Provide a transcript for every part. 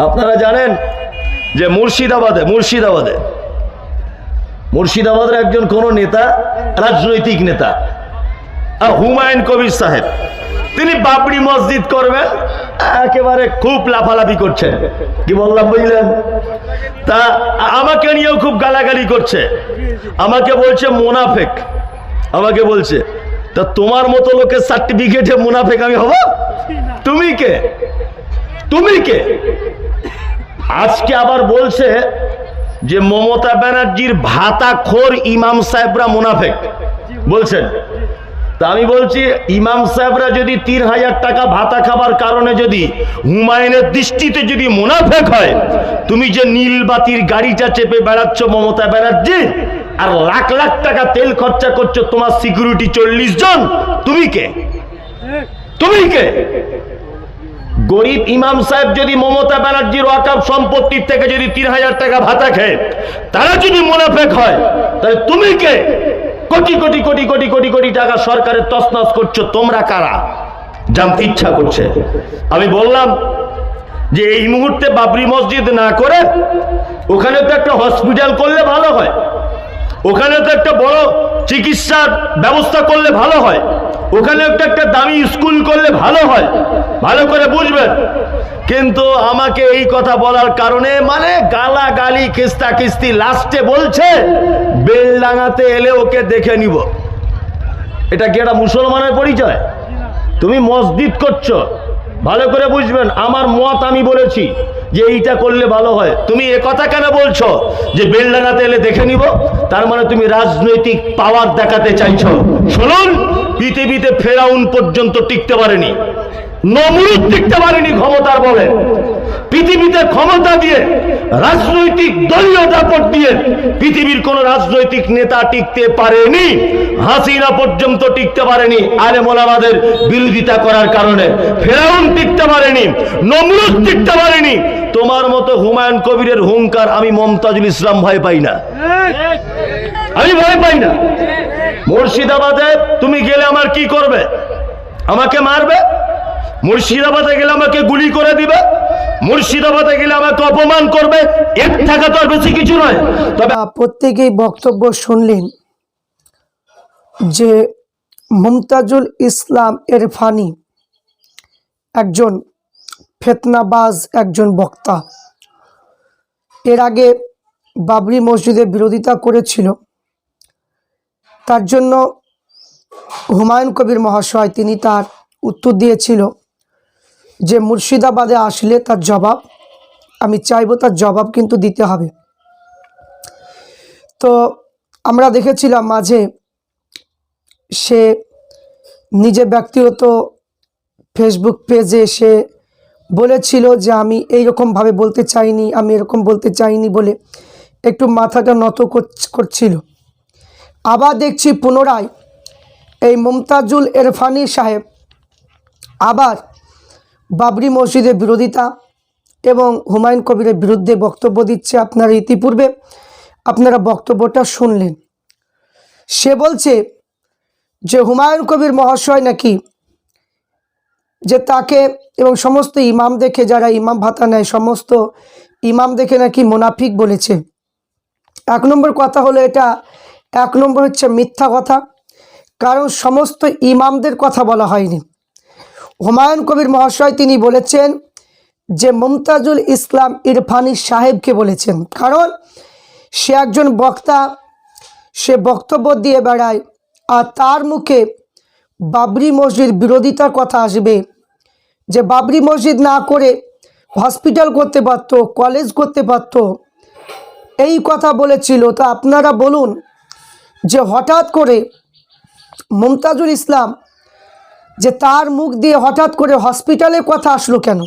আপনারা জানেন যে মুর্শিদাবাদের একজন কোন নেতা, রাজনৈতিক নেতা হুমায়ুন কবির সাহেব, তিনি বাবরি মসজিদ করবেন, একেবারে খুব লাফালাফি করছেন। কি বললাম বুঝলেন? তা আমাকে নিয়েও খুব গালাগালি করছে, আমাকে বলছে মুনাফেক, আমাকে বলছে তা তোমার মতো লোকের সার্টিফিকেটে মুনাফেক আমি হব? তুমি কে? তুমি কে? আজকে আবার বলছে যে মমতা ব্যানার্জির ভাতাখোর ইমাম সাহেবরা মুনাফেক বলছেন। তা আমি বলছি, ইমাম সাহেবরা যদি ৩,০০০ টাকা ভাতা খাবার কারণে যদি হুমায়ুনের দৃষ্টিতে যদি মুনাফেক হয়, তুমি যে নীলবাতির গাড়িটা চেপে বেড়াচ্ছ মমতা ব্যানার্জি, আর লাখ লাখ টাকা তেল খরচা করছো, তোমার সিকিউরিটি ৪০ জন, তুমি কে? তুমি কে? গরিব ইমাম সাহেব যদি মমতা ব্যানার্জির ওয়াকফ সম্পত্তির থেকে যদি ৩,০০০ টাকা ভাতা খায়, তারা যদি মুনাফেক হয়, তাহলে তুমি কে? কোটি কোটি কোটি কোটি কোটি কোটি টাকা সরকারের তছনছ করছো, তোমরা কারা? জানতে ইচ্ছা করছে। আমি বললাম যে এই মুহূর্তে বাবরি মসজিদ না করে ওখানে তো একটা হসপিটাল করলে ভালো হয়, ওখানে তো একটা বড় চিকিৎসার ব্যবস্থা করলে ভালো হয়, ওখানে একটা দামি স্কুল করলে ভালো হয়, ভালো করে বুঝবেন। কিন্তু আমাকে এই কথা বলার কারণে মানে গালাগালি কিস্তা কিস্তি, লাস্টে বলছে বেলডাঙাতে এলে ওকে দেখে নিব। এটা কি একটা মুসলমানের পরিচয়? তুমি মসজিদ করছো, ভালো করে বুঝবেন। আমার মত আমি বলেছি যে এইটা করলে ভালো হয়, তুমি এ কথা কেন বলছো যে বেলডাঙাতে এলে দেখে নিব? তার মানে তুমি রাজনৈতিক পাওয়ার দেখাতে চাইছো। শুনুন, পৃথিবীতে ফেরাউন পর্যন্ত টিকতে পারেনি, নমরুদ টিকতে পারেনি ক্ষমতার বলে। পৃথিবীতে ক্ষমতা দিয়ে, রাজনৈতিক দলীয় দাপট দিয়ে পৃথিবীর কোন রাজনৈতিক নেতা টিকতে পারেনি। হাসিনা পর্যন্ত টিকতে পারেনি আলেম ওলামাদের বিরোধিতা করার কারণে। ফেরাউন টিকতে পারেনি, নমরুদ টিকতে পারেনি। তোমার মতো হুমায়ুন কবিরের হুঙ্কার আমি মমতাজুল ইসলাম ভয় পাই না, আমি ভয় পাই না। মুর্শিদাবাদে তুমি গেলে আমার কি করবে? আমাকে মারবে। মুর্শিদাবাদে গেলে আমাকে গুলি করে দিবে। মুর্শিদাবাদে গেলে আমাকে অপমান করবে। এর থেকে তো আর বেশি কিছু নয়। তবে প্রত্যেকেই বক্তব্য শুনলেন যে মুমতাজুল ইসলাম ইরফানি একজন ফিতনাবাজ, একজন বক্তা। এর আগে বাবরি মসজিদের বিরোধিতা করেছিল, তার জন্য হুমায়ুন কবির মহাশয় তিনি তার উত্তর দিয়েছিল যে মুর্শিদাবাদে আসলে তার জবাব আমি চাইব, তার জবাব কিন্তু দিতে হবে। তো আমরা দেখেছিলাম মাঝে সে নিজে ব্যক্তিগত ফেসবুক পেজে সে বলেছিল যে আমি এইরকমভাবে বলতে চাইনি, আমি এরকম বলতে চাইনি বলে একটু মাথাটা নত করছিল। আবার দেখছি পুনরায় এই মুমতাজুল ইরফানি সাহেব আবার বাবরি মসজিদের বিরোধিতা এবং হুমায়ুন কবিরের বিরুদ্ধে বক্তব্য দিচ্ছে। আপনারা ইতিপূর্বে আপনারা বক্তব্যটা শুনলেন। সে বলছে যে হুমায়ুন কবির মহাশয় নাকি যে তাকে এবং সমস্ত ইমাম দেখে, যারা ইমাম ভাতা নেয় সমস্ত ইমাম দেখে নাকি মুনাফিক বলেছে। ১ নম্বর কথা হলো এটা, ১ নম্বর হচ্ছে মিথ্যা কথা, কারণ সমস্ত ইমামদের কথা বলা হয়নি। হুমায়ুন কবির মহাশয় তিনি বলেছেন যে মুমতাজুল ইসলাম ইরফানি সাহেবকে বলেছেন, কারণ সে একজন বক্তা, সে বক্তব্য দিয়ে বেড়ায়, আর তার মুখে বাবরি মসজিদ বিরোধিতার কথা আসবে যে বাবরি মসজিদ না করে হসপিটাল করতে পারত, কলেজ করতে পারত, এই কথা বলেছিল। তো আপনারা বলুন যে হঠাৎ করে মুমতাজুল ইসলাম যে তার মুখ দিয়ে হঠাৎ করে হসপিটালের কথা আসলো কেন,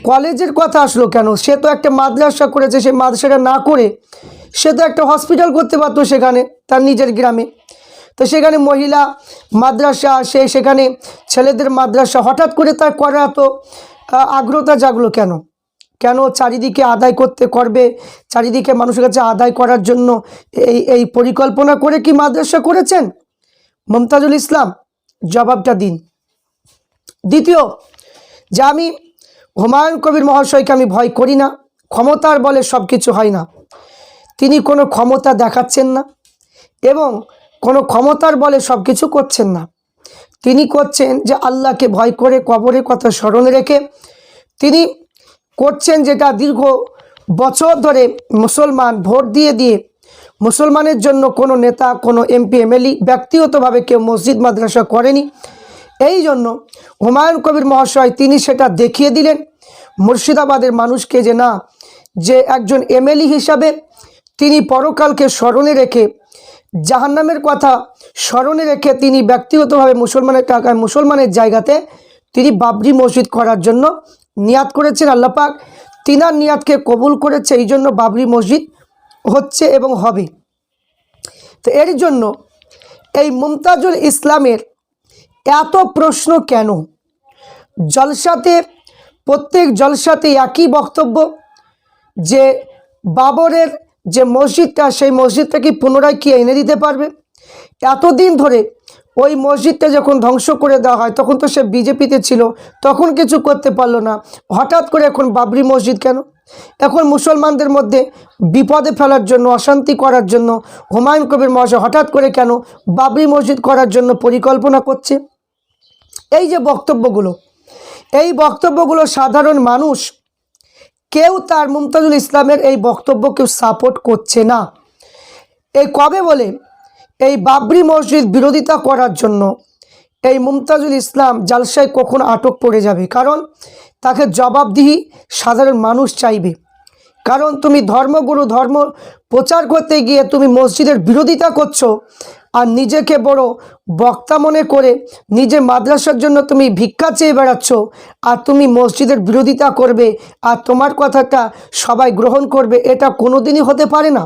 কলেজের কথা আসলো কেন? সে তো একটা মাদ্রাসা করেছে, সে মাদ্রাসাটা না করে সে তো একটা হসপিটাল করতে পারতো সেখানে তার নিজের গ্রামে। তো সেখানে মহিলা মাদ্রাসা, সেখানে ছেলেদের মাদ্রাসা, হঠাৎ করে তার করা তো আগ্রহটা জাগলো কেন? কেন চারিদিকে আদায় করবে, চারিদিকে মানুষের কাছে আদায় করার জন্য এই পরিকল্পনা করে কি মাদ্রাসা করেছেন মুমতাজুল ইসলাম? জবাবটা দিন। দ্বিতীয় যে আমি হুমায়ুন কবির মহাশয়কে আমি ভয় করি না। ক্ষমতার বলে সব কিছু হয় না। তিনি কোনো ক্ষমতা দেখাচ্ছেন না এবং কোনো ক্ষমতার বলে সব কিছু করছেন না। তিনি করছেন যে আল্লাহকে ভয় করে, কবরের কথা স্মরণে রেখে তিনি করছেন যেটা দীর্ঘ বছর ধরে মুসলমান ভোট দিয়ে দিয়ে মুসলমানের জন্য কোনো নেতা, কোনো এমপি, এমএলএ ব্যক্তিগতভাবে কেউ মসজিদ মাদ্রাসা করেনি। এই জন্য হুমায়ুন কবির মহাশয় তিনি সেটা দেখিয়ে দিলেন মুর্শিদাবাদের মানুষকে যে না, যে একজন এমএলএ হিসাবে তিনি পরকালকে স্মরণে রেখে, জাহান্নামের কথা স্মরণে রেখে তিনি ব্যক্তিগতভাবে মুসলমানের টাকায়, মুসলমানের জায়গাতে তিনি বাবরি মসজিদ করার জন্য নিয়াত করেছেন। আল্লাহ পাক তিনার নিয়াতকে কবুল করেছে, এই জন্য বাবরি মসজিদ হচ্ছে এবং হবে। তো এর জন্য এই মুমতাজুল ইসলামের এত প্রশ্ন কেন? জলসাতে, প্রত্যেক জলসাতে একই বক্তব্য যে বাবরের যে মসজিদটা, সেই মসজিদটা কি পুনরায় কি এনে দিতে পারবে? এতদিন ধরে ওই মসজিদটা যখন ধ্বংস করে দেওয়া হয় তখন তো সে বিজেপিতে ছিল, তখন কিছু করতে পারলো না। হঠাৎ করে এখন বাবরি মসজিদ কেন? এখন মুসলমানদের মধ্যে বিপদে ফেলার জন্য, অশান্তি করার জন্য হুমায়ুন কবির মহাশয় হঠাৎ করে কেন বাবরি মসজিদ করার জন্য পরিকল্পনা করছে? এই যে বক্তব্যগুলো, এই বক্তব্যগুলো সাধারণ মানুষ কেউ তার মুমতাজুল ইসলামের এই বক্তব্য কেউ সাপোর্ট করছে না। এই কবে বলে এই বাবরি মসজিদ বিরোধিতা করার জন্য এই মুমতাজুল ইসলাম জালসায় কখন আটক পড়ে যাবে? কারণ তাকে জবাবদিহি সাধারণ মানুষ চাইবে। কারণ তুমি ধর্মগুরু, ধর্ম প্রচার করতে গিয়ে তুমি মসজিদের বিরোধিতা করছো আর নিজেকে বড় বক্তা মনে করে নিজে মাদ্রাসার জন্য তুমি ভিক্ষা চেয়ে বেড়াচ্ছ, আর তুমি মসজিদের বিরোধিতা করবে আর তোমার কথাটা সবাই গ্রহণ করবে, এটা কোনোদিনই হতে পারে না।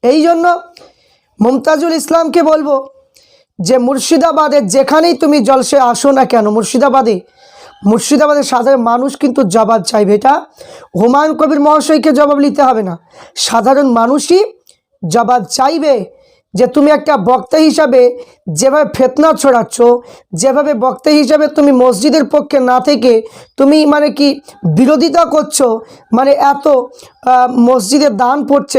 এই জন্য মুমতাজুল ইসলামকে বলবো যে মুর্শিদাবাদের যেখানেই তুমি জলসে আসো না কেন, মুর্শিদাবাদের সাধারণ মানুষ কিন্তু জবাব চাইবে। এটা হুমায়ুন কবির মহাশয়কে জবাব নিতে হবে না, সাধারণ মানুষই জবাব চাইবে যে তুমি একটা বক্তা হিসাবে যেভাবে ফিতনা ছড়াচ্ছ, যেভাবে বক্তা হিসাবে তুমি মসজিদের পক্ষে না থেকে তুমি মানে কি বিরোধিতা করছো, মানে এত মসজিদে দান পড়ছে,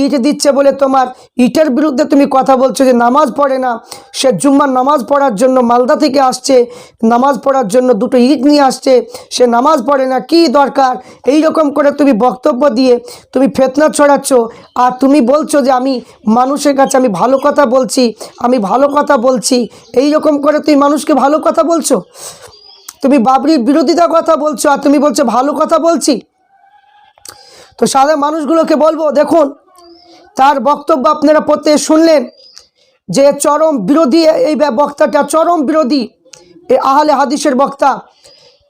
ইট দিচ্ছে বলে তোমার ইটের বিরুদ্ধে তুমি কথা বলছো, যে নামাজ পড়ে না, সে জুম্মার নামাজ পড়ার জন্য মালদা থেকে আসছে, নামাজ পড়ার জন্য দুটো ইট নিয়ে আসছে, সে নামাজ পড়ে না, কি দরকার? এই রকম করে তুমি বক্তব্য দিয়ে তুমি ফিতনা ছড়াচ্ছ। আর তুমি বলছো যে আমি মানুষের কাছে আমি ভালো কথা বলছি, এই রকম করে তুমি মানুষকে ভালো কথা বলছো। তুমি বাবরির বিরোধিতা কথা বলছো আর তুমি বলছো ভালো কথা বলছি। তো সাধারণ মানুষগুলোকে বলবো, দেখুন তার বক্তব্য আপনারা প্রত্যেকে শুনলেন যে চরম বিরোধী, এই বক্তাটা চরম বিরোধী, এই আহলে হাদিসের বক্তা।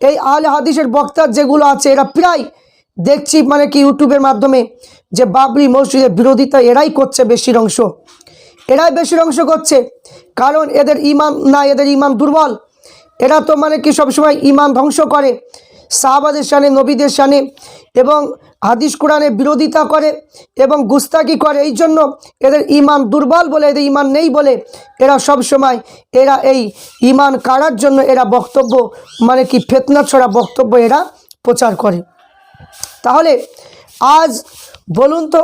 এই আহলে হাদিসের বক্তা যেগুলো আছে এরা প্রায় দেখছি মানে কি ইউটিউবের মাধ্যমে যে বাবরি মসজিদের বিরোধিতা এরাই করছে, এরাই বেশির অংশ করছে। কারণ এদের ইমান না, এদের ইমান দুর্বল। এরা তো মানে কি সবসময় ইমান ধ্বংস করে, সাহাবাদের শানে, নবীদের শানে এবং হাদিস কোরআনের বিরোধিতা করে এবং গুস্তাকি করে। এই জন্য এদের ইমান দুর্বল বলে, এদের ইমান নেই বলে এরা সব সময় এরা এই ইমান কাড়ার জন্য এরা বক্তব্য মানে কি ফিতনা ছড়া বক্তব্য এরা প্রচার করে। তাহলে আজ বলুন তো,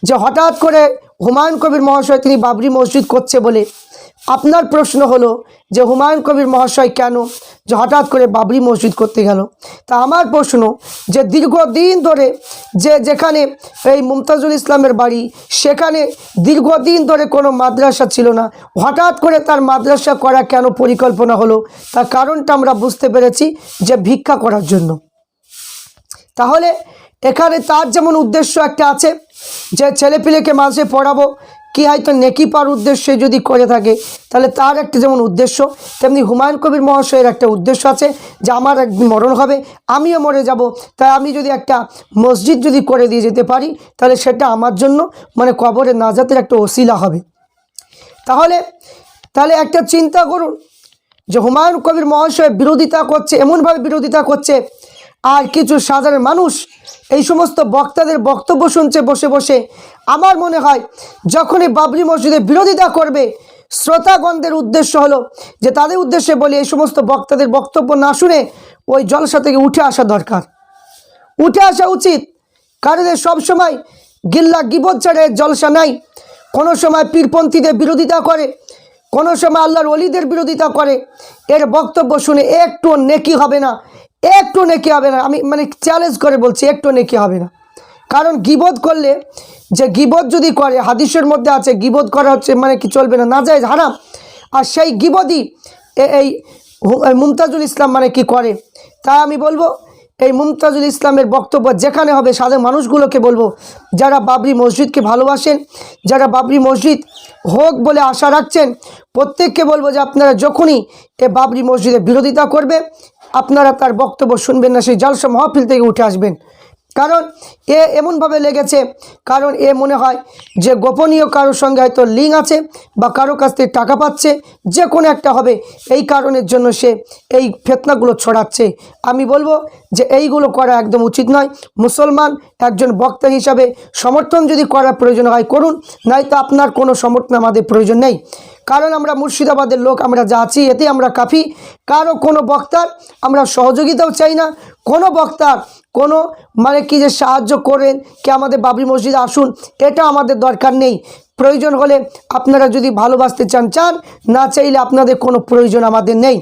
যে হঠাৎ করে হুমায়ুন কবির মহাশয় তিনি বাবরি মসজিদ করছে বলে আপনার প্রশ্ন হলো যে হুমায়ুন কবির মহাশয় কেন যে হঠাৎ করে বাবরি মসজিদ করতে গেল? তা আমার প্রশ্ন যে দীর্ঘদিন ধরে যেখানে এই মুমতাজুল ইসলামের বাড়ি, সেখানে দীর্ঘদিন ধরে কোনো মাদ্রাসা ছিল না, হঠাৎ করে তার মাদ্রাসা করা কেন পরিকল্পনা হলো? তার কারণটা আমরা বুঝতে পেরেছি যে ভিক্ষা করার জন্য। তাহলে এখানে তার যেমন উদ্দেশ্য একটা আছে যে ছেলেপিলেকে মাঝে পড়াবো, কি হয়তো নেকি পাওয়ার উদ্দেশ্যে যদি করে থাকে, তাহলে তার একটা যেমন উদ্দেশ্য, তেমনি হুমায়ুন কবির মহাশয়ের একটা উদ্দেশ্য আছে যে আমার একদিন মরণ হবে, আমিও মরে যাব, তাই আমি যদি একটা মসজিদ যদি করে দিয়ে যেতে পারি তাহলে সেটা আমার জন্য মানে কবরে নাজাতের একটা ওসিলা হবে। তাহলে একটা চিন্তা করুন যে হুমায়ুন কবির মহাশয় বিরোধিতা করছে, এমনভাবে বিরোধিতা করছে, আর কিছু সাধারণ মানুষ এই সমস্ত বক্তাদের বক্তব্য শুনছে বসে বসে। আমার মনে হয় যখনই বাবরি মসজিদের বিরোধিতা করবে, শ্রোতাগণদের উদ্দেশ্য হলো যে তাদের উদ্দেশ্যে বলি এই সমস্ত বক্তাদের বক্তব্য না শুনে ওই জলসা থেকে উঠে আসা দরকার, উঠে আসা উচিত। কারণ এ সবসময় গিল্লা গিবত ছাড়া এর জলসা নাই। কোনো সময় পীরপন্থীদের বিরোধিতা করে, কোনো সময় আল্লাহর ওলিদের বিরোধিতা করে। এর বক্তব্য শুনে একটু নেকি হবে না, একটু নেকি হবে না। আমি মানে চ্যালেঞ্জ করে বলছি, একটু নেকি হবে না। কারণ গিবত করলে, যে গিবত যদি করে, হাদিসের মধ্যে আছে গিবত করা হচ্ছে মানে কি চলবে না, নাজায়েজ, হারাম। আর সেই গিবতই এই মুমতাজুল ইসলাম মানে কি করে। তাই আমি বলবো এই মুমতাজুল ইসলামের বক্তব্য যেখানে হবে সাধারণ মানুষগুলোকে বলবো, যারা বাবরি মসজিদকে ভালোবাসেন, যারা বাবরি মসজিদ হোক বলে আশা রাখছেন, প্রত্যেককে বলবো যে আপনারা যখনই এ বাবরি মসজিদের বিরোধিতা করবে, আপনারা তার বক্তব্য শুনবেন না, সেই জলসা মাহফিল থেকে উঠে আসবেন। কারণ এ এমনভাবে লেগেছে, কারণ এ মনে হয় যে গোপনীয় কারোর সঙ্গে হয়তো লিঙ্ক আছে বা কারো কাছ থেকে টাকা পাচ্ছে, যে কোনো একটা হবে। এই কারণের জন্য সে এই ফিতনাগুলো ছড়াচ্ছে। আমি বলবো যে এইগুলো করা একদম উচিত নয়। মুসলমান একজন বক্তা হিসাবে সমর্থন যদি করার প্রয়োজন হয় করুন, নয়তো আপনার কোনো সমর্থন আমাদের প্রয়োজন নেই। কারণ আমরা মুর্শিদাবাদের লোক, আমরা যা আছি এতে আমরা কাফি। কারো কোনো বক্তার আমরা সহযোগিতাও চাই না, কোনো বক্তার কোনো মানে কি যে সাহায্য করেন কি আমাদের বাবরি মসজিদে আসুন, এটা আমাদের দরকার নেই। প্রয়োজন হলে আপনারা যদি ভালোবাসতে চান চান, না চাইলে আপনাদের কোনো প্রয়োজন আমাদের নেই।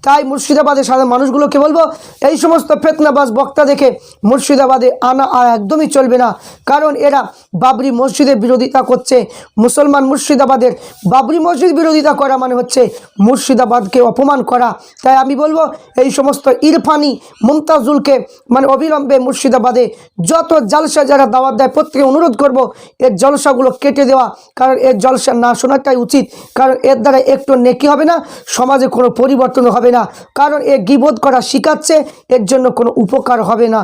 তাই মুর্শিদাবাদের সাধারণ মানুষগুলোকে বলবো, এই সমস্ত ফিতনাবাজ বক্তা দেখে মুর্শিদাবাদে আনা আর একদমই চলবে না। কারণ এরা বাবরি মসজিদের বিরোধিতা করছে। মুসলমান মুর্শিদাবাদের বাবরি মসজিদ বিরোধিতা করা মানে হচ্ছে মুর্শিদাবাদকে অপমান করা। তাই আমি বলবো এই সমস্ত ইরফানি মুমতাজুলকে মানে অবিলম্বে মুর্শিদাবাদে যত জলসা যারা দাওয়াত দেয় প্রত্যেকে অনুরোধ করব এর জলসাগুলো কেটে দেওয়া। কারণ এর জলসা না শোনাটাই উচিত। কারণ এর দ্বারা একটু নেকি হবে না, সমাজে কোনো পরিবর্তন হবে না। কারণ এ গীবত করা শিখাচ্ছে, এর জন্য কোনো উপকার হবে না,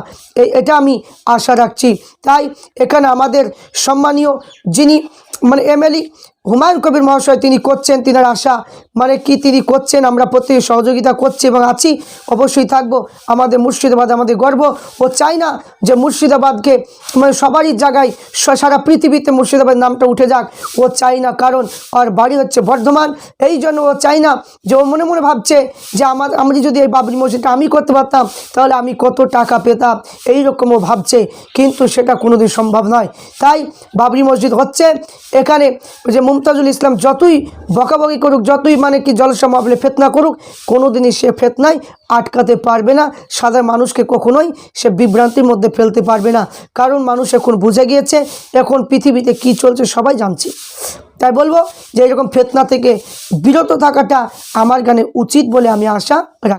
এটা আমি আশা রাখছি। তাই এখানে আমাদের সম্মানীয় যিনি মানে এমএলএ হুমায়ুন কবির মহাশয় তিনি করছেন, তিনার আশা মানে কি তিনি করছেন, আমরা প্রত্যেকে সহযোগিতা করছি এবং আছি, অবশ্যই থাকবো। আমাদের মুর্শিদাবাদ আমাদের গর্ব। ও চাই না যে মুর্শিদাবাদকে মানে সবারই জায়গায় সারা পৃথিবীতে মুর্শিদাবাদ নামটা উঠে যাক, ও চাই না। কারণ আর বাড়ি হচ্ছে বর্ধমান, এই জন্য ও চাই না যে ও মনে মনে ভাবছে যে আমি যদি এই বাবরি মসজিদটা আমি করতে পারতাম তাহলে আমি কত টাকা পেতাম, এইরকম ও ভাবছে। কিন্তু সেটা কোনোদিন সম্ভব নয়। তাই বাবরি মসজিদ হচ্ছে, এখানে যে মুমতাজুল ইসলাম যতই বকাবকি করুক, যতই মানে কি জলসা মাহফিলে ফিতনা করুক, কোনোদিনই সে ফিতনায় আটকাতে পারবে না। সাধারণ মানুষকে কখনোই সে বিভ্রান্তির মধ্যে ফেলতে পারবে না। কারণ মানুষ এখন বুঝে গিয়েছে এখন পৃথিবীতে কি চলছে সবাই জানছে। তাই বলবো যে এরকম ফিতনা থেকে বিরত থাকাটা আমার গানে উচিত বলে আমি আশা রাখি।